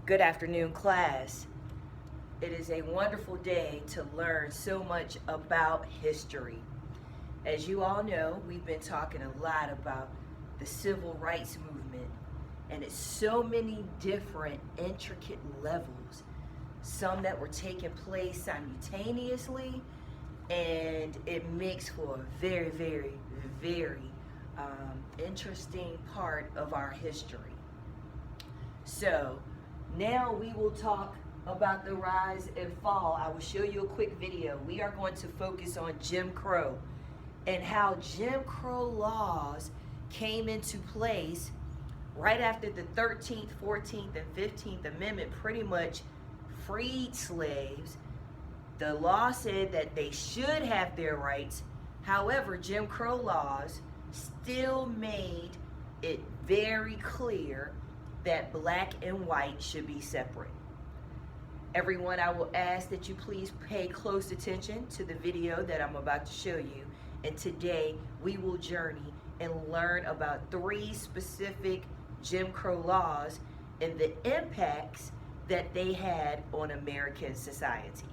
Good afternoon, class. It is a wonderful day to learn so much about history. As you all know, we've been talking a lot about the civil rights movement, and it's so many different intricate levels, some that were taking place simultaneously, and it makes for a very, very, very interesting part of our history. So now we will talk about the rise and fall. I will show you a quick video. We are going to focus on Jim Crow and how Jim Crow laws came into place right after the 13th, 14th, and 15th Amendment pretty much freed slaves. The law said that they should have their rights. However, Jim Crow laws still made it very clear that black and white should be separate. Everyone, I will ask that you please pay close attention to the video that I'm about to show you. And today we will journey and learn about 3 specific Jim Crow laws and the impacts that they had on American society.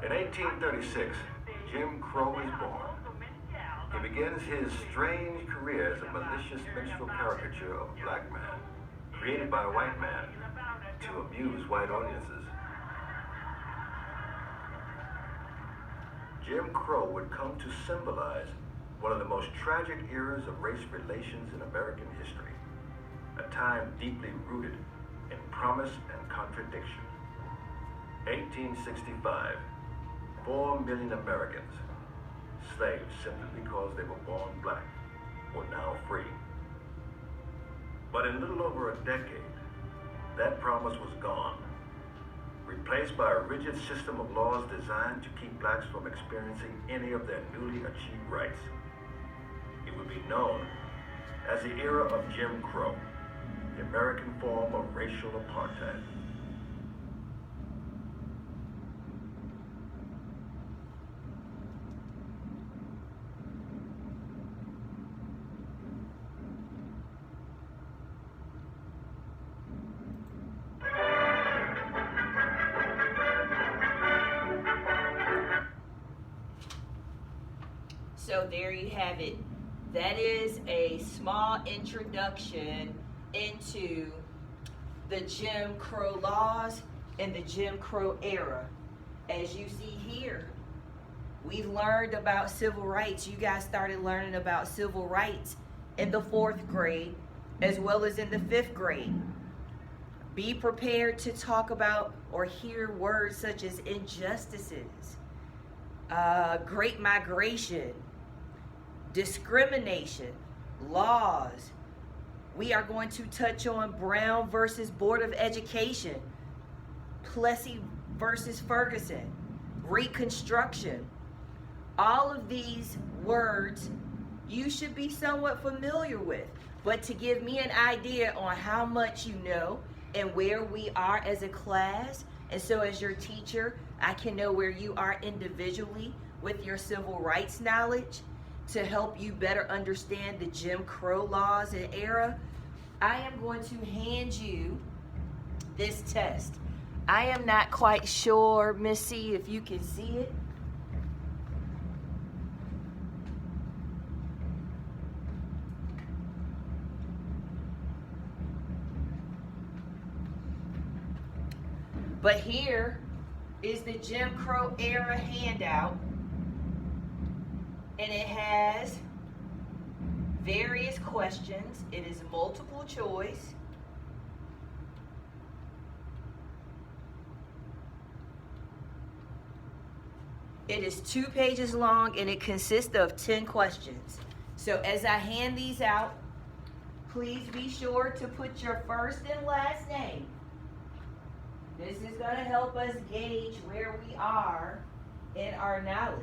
In 1836, Jim Crow is born. He begins his strange career as a malicious minstrel caricature of a black man, created by a white man to amuse white audiences. Jim Crow would come to symbolize one of the most tragic eras of race relations in American history, a time deeply rooted in promise and contradiction. 1865, 4 million Americans, slaves simply because they were born black, were now free. But in little over a decade, that promise was gone, replaced by a rigid system of laws designed to keep blacks from experiencing any of their newly achieved rights. It would be known as the era of Jim Crow, the American form of racial apartheid. So there you have it. That is a small introduction into the Jim Crow laws and the Jim Crow era. As you see here, we learned about civil rights. You guys started learning about civil rights in the 4th grade as well as in the 5th grade. Be prepared to talk about or hear words such as injustices, Great Migration, discrimination, laws. We are going to touch on Brown versus Board of Education, Plessy versus Ferguson, Reconstruction. All of these words you should be somewhat familiar with, but to give me an idea on how much you know and where we are as a class, and so as your teacher, I can know where you are individually with your civil rights knowledge, to help you better understand the Jim Crow laws and era, I am going to hand you this test. I am not quite sure, Missy, if you can see it. But here is the Jim Crow era handout. And it has various questions. It is multiple choice. It is 2 pages long and it consists of 10 questions. So as I hand these out, please be sure to put your first and last name This is going to help us gauge where we are in our knowledge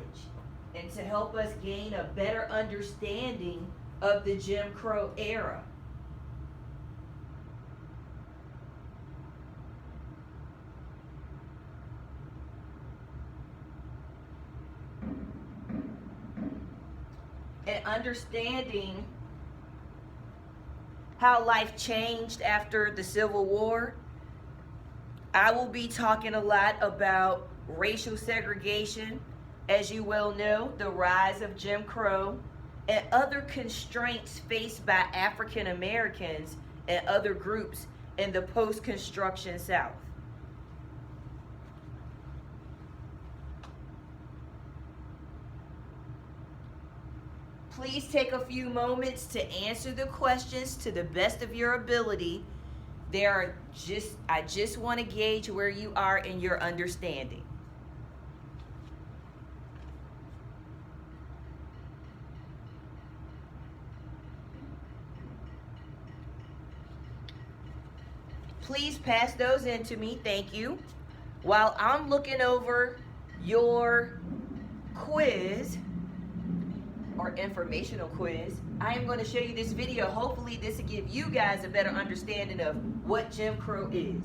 and to help us gain a better understanding of the Jim Crow era. And understanding how life changed after the Civil War, I will be talking a lot about racial segregation, as you well know, the rise of Jim Crow, and other constraints faced by African Americans and other groups in the post-construction South. Please take a few moments to answer the questions to the best of your ability. I just want to gauge where you are in your understanding. Please pass those in to me, thank you. While I'm looking over your quiz, or informational quiz, I am going to show you this video. Hopefully this will give you guys a better understanding of what Jim Crow is.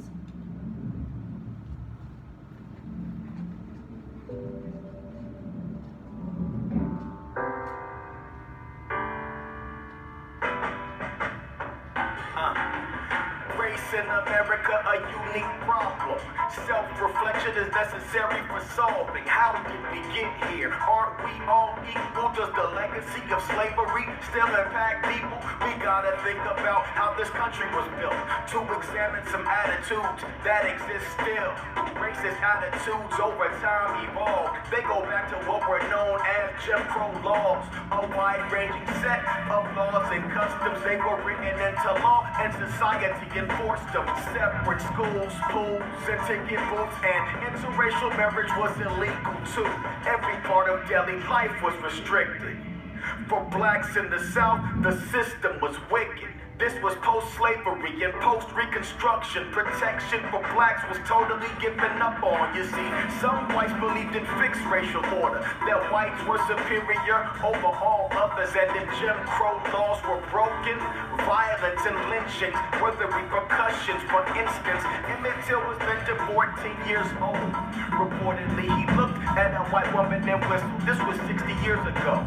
Race in America, a unique problem. Self-reflection is necessary for solving. How did we get here? Aren't we all equal? Does the legacy of slavery still impact people? We gotta think about how this country was built, to examine some attitudes that exist still. Racist attitudes over time evolved. They go back to what were known as Jim Crow laws, a wide-ranging set of laws and customs. They were written into law, and society enforced them. Separate schools, pools, and ticket booths, and interracial marriage was illegal too. Every part of daily life was restricted. For blacks in the South, the system was wicked. This was post-slavery and post-reconstruction. Protection for blacks was totally given up on. You see, some whites believed in fixed racial order, that whites were superior over all others, and if Jim Crow laws were broken, violence and lynchings were the repercussions. For instance, Emmett Till was then 14 years old. Reportedly, he looked at a white woman and whistled. This was 60 years ago.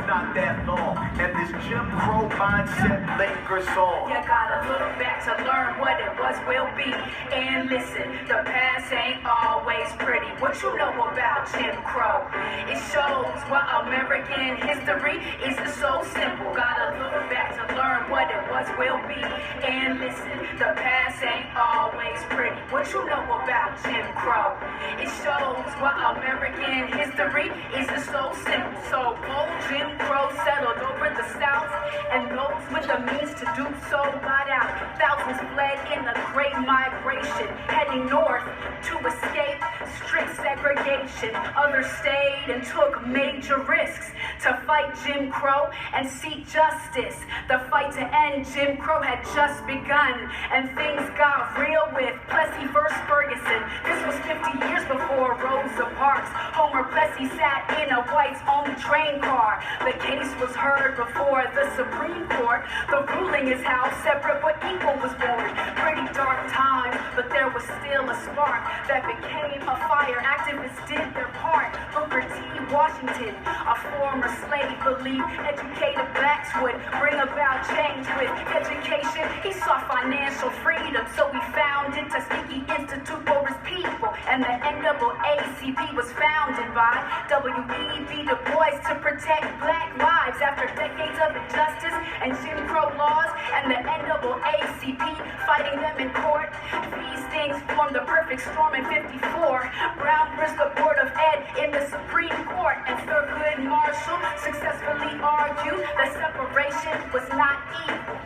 Not that long, and this Jim Crow mindset lingers on. You gotta look back to learn what it was will be. And listen, the past ain't always pretty. What you know about Jim Crow? It shows what American history is so simple. Gotta look back to learn what it was will be. And listen, the past ain't always pretty. What you know about Jim Crow? It shows what American history is so simple. So old Jim Crow settled over the South, and those with the means to do so got out. Thousands fled in a great migration, heading north to escape strict segregation. Others stayed and took major risks to fight Jim Crow and seek justice. The fight to end Jim Crow had just begun, and things got real with Plessy vs. Ferguson. This was 50 years before Rosa Parks. Homer Plessy sat in a whites-only train car. The case was heard before the Supreme Court. The ruling is how separate but equal was born. Pretty dark times, but there was still a spark that became a fire. Activists did their part. Booker T. Washington, a former slave, believed educated blacks would bring about change with education. He saw financial freedom, so he founded Tuskegee Institute for his people. And the NAACP was founded by W.E.B. Du Bois to protect black lives after decades of injustice and Jim Crow laws, and the NAACP fighting them in court. These things formed the perfect storm in '54. Brown risked the Board of Ed in the Supreme Court, and Thurgood Marshall successfully argued that separation was not equal.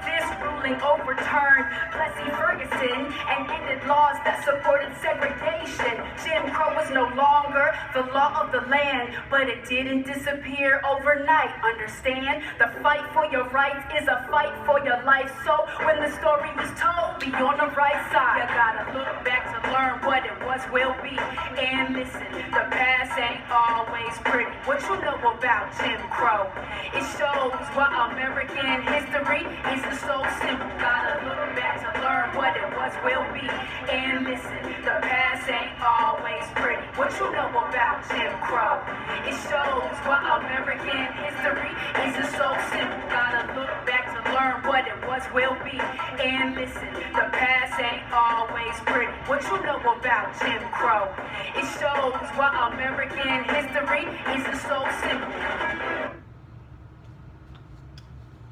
This ruling overturned Plessy Ferguson and ended laws that supported segregation. Jim Crow was no longer the law of the land, but it didn't disappear overnight. Understand? The fight for your rights is a fight for your life. So when the story is told, be on the right side. You gotta look back to learn what it was will be. And listen, the past ain't always pretty. What you know about Jim Crow? It shows why American history isn't so simple. Gotta look back to learn what it was will be. And listen, the past ain't always pretty. What you know about Jim Crow? It shows why American history isn't so simple. Gotta look back to learn what it was will be. And listen, the past ain't always pretty. What you know about Jim Crow? It shows why American history isn't so simple.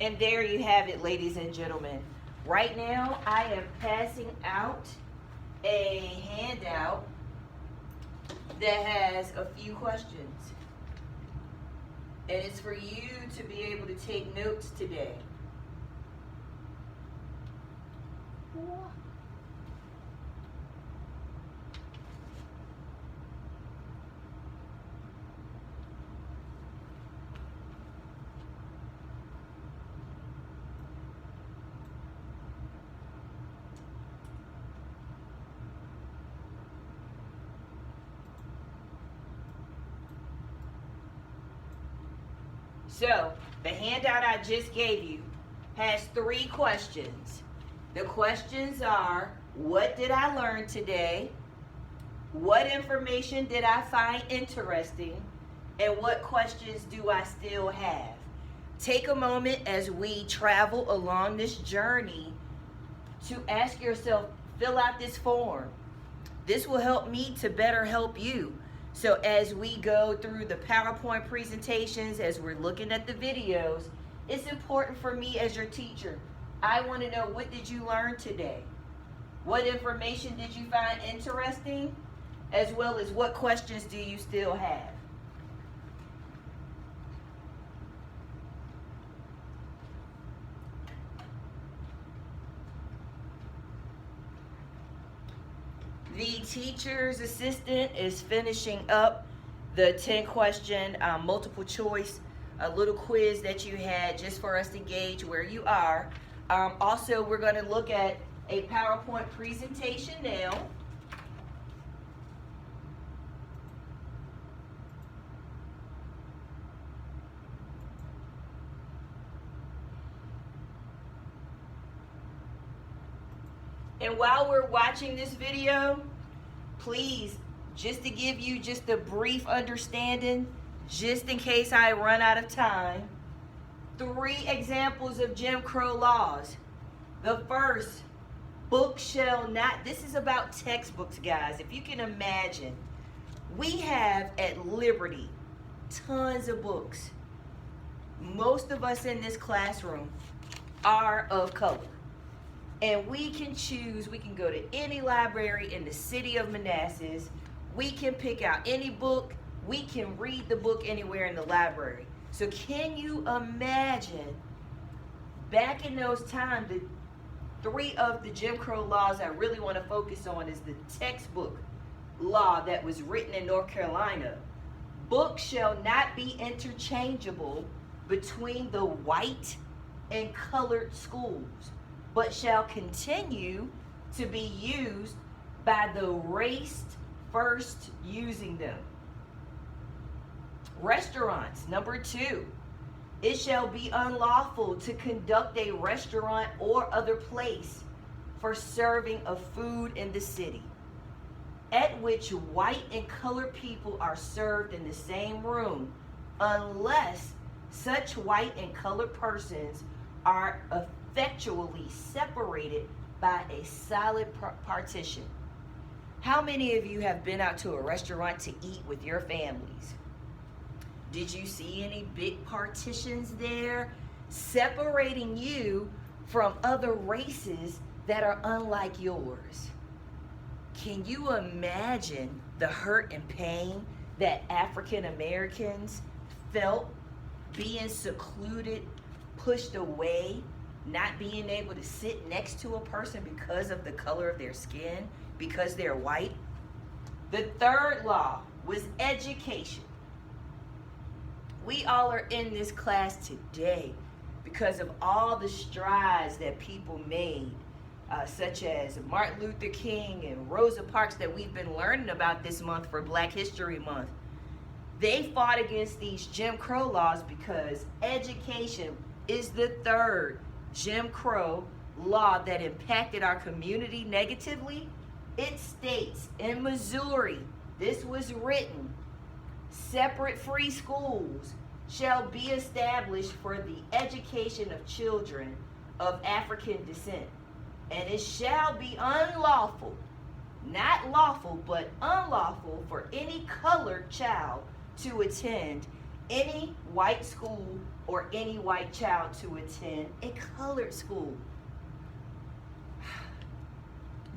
And there you have it, ladies and gentlemen. Right now, I am passing out a handout that has a few questions. And it's for you to be able to take notes today. So, the handout I just gave you has 3 questions. The questions are, what did I learn today? What information did I find interesting? And what questions do I still have? Take a moment as we travel along this journey to ask yourself, fill out this form. This will help me to better help you. So as we go through the PowerPoint presentations, as we're looking at the videos, it's important for me as your teacher. I want to know, what did you learn today? What information did you find interesting? As well as what questions do you still have? The teacher's assistant is finishing up the 10-question multiple choice, a little quiz that you had just for us to gauge where you are. Also, we're going to look at a PowerPoint presentation now. And while we're watching this video, please, just to give you just a brief understanding, just in case I run out of time, 3 examples of Jim Crow laws. The first, book shall not, this is about textbooks, guys. If you can imagine, we have at Liberty tons of books. Most of us in this classroom are of color. And we can choose, we can go to any library in the city of Manassas. We can pick out any book. We can read the book anywhere in the library. So can you imagine, back in those times, the 3 of the Jim Crow laws I really want to focus on is the textbook law that was written in North Carolina. Books shall not be interchangeable between the white and colored schools, but shall continue to be used by the race first using them. Restaurants, number 2. It shall be unlawful to conduct a restaurant or other place for serving of food in the city, at which white and colored people are served in the same room, unless such white and colored persons are effectually separated by a solid partition. How many of you have been out to a restaurant to eat with your families? Did you see any big partitions there separating you from other races that are unlike yours? Can you imagine the hurt and pain that African Americans felt being secluded, pushed away, not being able to sit next to a person because of the color of their skin, because they're white? The third law was education. We all are in this class today because of all the strides that people made, such as Martin Luther King and Rosa Parks that we've been learning about this month for Black History Month. They fought against these Jim Crow laws because education is the third Jim Crow law that impacted our community negatively. It states in Missouri, this was written, separate free schools shall be established for the education of children of African descent, and it shall be unlawful, not lawful, but unlawful for any colored child to attend any white school or any white child to attend a colored school.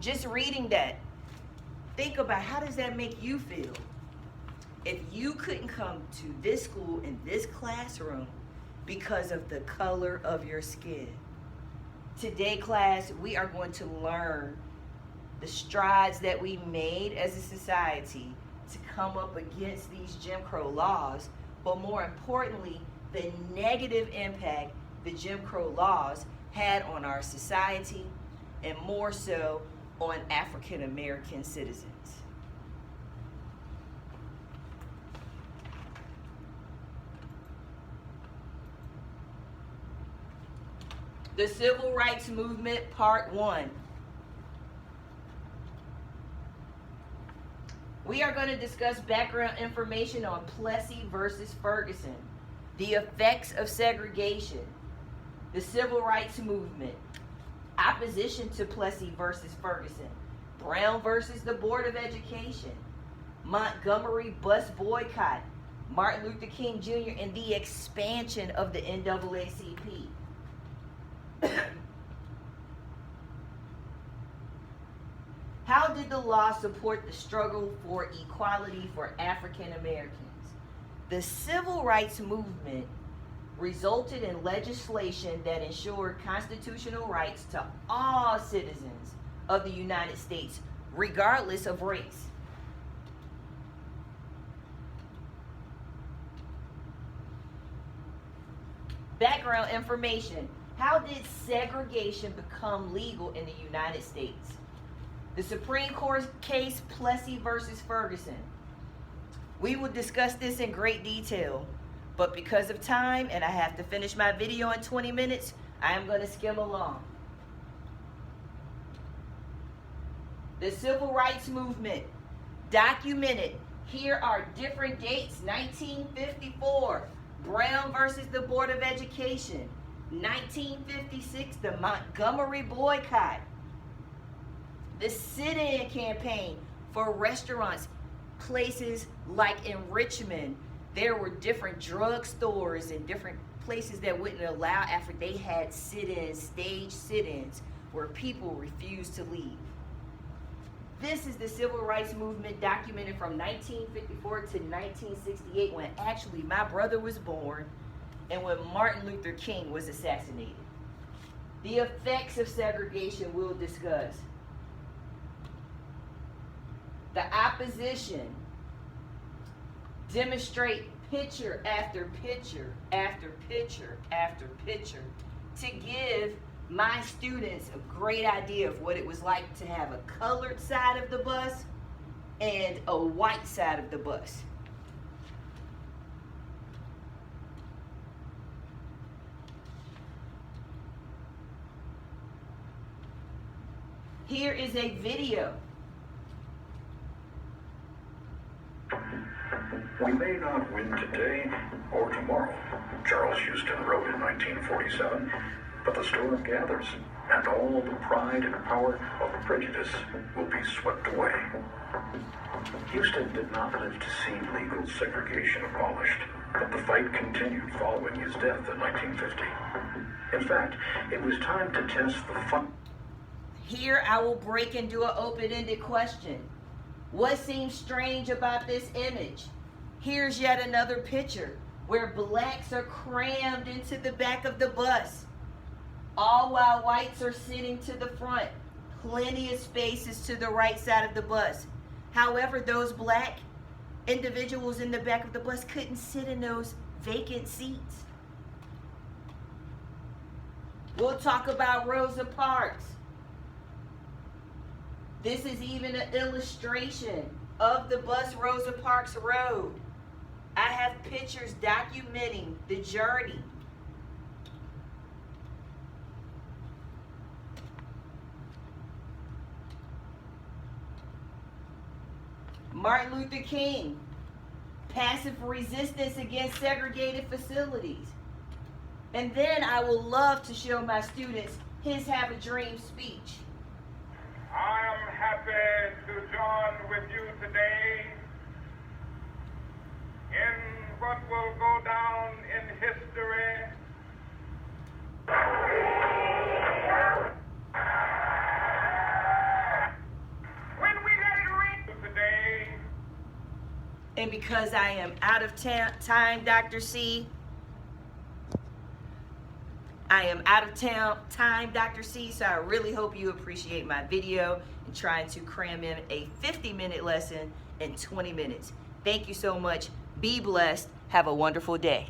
Just reading that, think about how does that make you feel? If you couldn't come to this school in this classroom because of the color of your skin. Today, class, we are going to learn the strides that we made as a society to come up against these Jim Crow laws, but more importantly, the negative impact the Jim Crow laws had on our society, and more so on African American citizens. The Civil Rights Movement, Part 1. We are going to discuss background information on Plessy versus Ferguson, the effects of segregation, the Civil Rights Movement, opposition to Plessy versus Ferguson, Brown versus the Board of Education, Montgomery bus boycott, Martin Luther King Jr., and the expansion of the NAACP. How did the law support the struggle for equality for African Americans? The Civil Rights Movement resulted in legislation that ensured constitutional rights to all citizens of the United States, regardless of race. Background information. How did segregation become legal in the United States? The Supreme Court case Plessy versus Ferguson. We will discuss this in great detail, but because of time and I have to finish my video in 20 minutes, I am going to skim along. The Civil Rights Movement, documented. Here are different dates. 1954, Brown versus the Board of Education. 1956, the Montgomery boycott. The sit-in campaign for restaurants, places like in Richmond, there were different drugstores and different places that wouldn't allow Africa. They had sit-ins, stage sit-ins, where people refused to leave. This is the Civil Rights Movement documented from 1954 to 1968, when actually my brother was born and when Martin Luther King was assassinated. The effects of segregation we'll discuss. The opposition demonstrate picture after picture after picture after picture to give my students a great idea of what it was like to have a colored side of the bus and a white side of the bus. Here is a video. We may not win today or tomorrow, Charles Houston wrote in 1947, but the storm gathers, and all the pride and power of prejudice will be swept away. Houston did not live to see legal segregation abolished, but the fight continued following his death in 1950. In fact, it was time to test the fun. Here I will break and do an open-ended question. What seems strange about this image? Here's yet another picture where blacks are crammed into the back of the bus, all while whites are sitting to the front. Plenty of spaces to the right side of the bus. However, those black individuals in the back of the bus couldn't sit in those vacant seats. We'll talk about Rosa Parks. This is even an illustration of the bus Rosa Parks rode. I have pictures documenting the journey. Martin Luther King, passive resistance against segregated facilities. And then I will love to show my students his Have a Dream speech. I am happy to join with you today in what will go down in history. When we let it ring today. And because I am out of time, Dr. C, I am out of time, Dr. C, so I really hope you appreciate my video and trying to cram in a 50-minute lesson in 20 minutes. Thank you so much. Be blessed. Have a wonderful day.